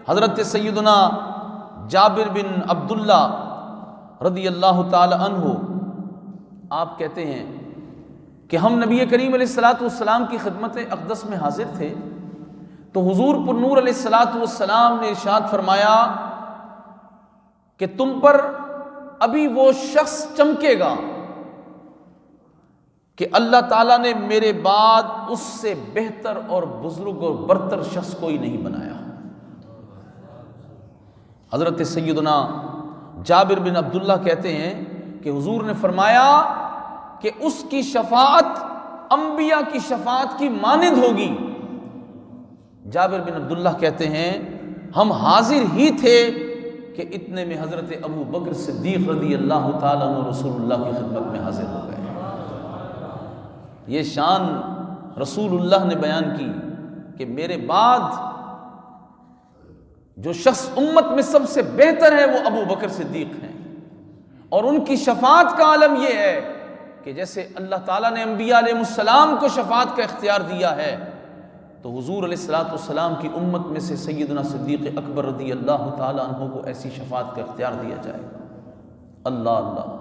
حضرت سیدنا جابر بن عبداللہ رضی اللہ تعالی عنہ آپ کہتے ہیں کہ ہم نبی کریم علیہ الصلاۃ والسلام کی خدمت اقدس میں حاضر تھے تو حضور پر نور علیہ الصلاۃ والسلام نے ارشاد فرمایا کہ تم پر ابھی وہ شخص چمکے گا کہ اللہ تعالیٰ نے میرے بعد اس سے بہتر اور بزرگ اور برتر شخص کوئی نہیں بنایا۔ حضرت سیدنا جابر بن عبداللہ کہتے ہیں کہ حضور نے فرمایا کہ اس کی شفاعت انبیاء کی شفاعت کی مانند ہوگی۔ جابر بن عبداللہ کہتے ہیں ہم حاضر ہی تھے کہ اتنے میں حضرت ابو بکر صدیق رضی اللہ تعالیٰ عنہ رسول اللہ کی خدمت میں حاضر ہو گئے۔ یہ شان رسول اللہ نے بیان کی کہ میرے بعد جو شخص امت میں سب سے بہتر ہے وہ ابو بکر صدیق ہیں، اور ان کی شفاعت کا عالم یہ ہے کہ جیسے اللہ تعالیٰ نے انبیاء علیہ السلام کو شفاعت کا اختیار دیا ہے تو حضور علیہ الصلوۃ والسلام کی امت میں سے سیدنا صدیق اکبر رضی اللہ تعالیٰ عنہ کو ایسی شفاعت کا اختیار دیا جائے گا۔ اللہ اللہ۔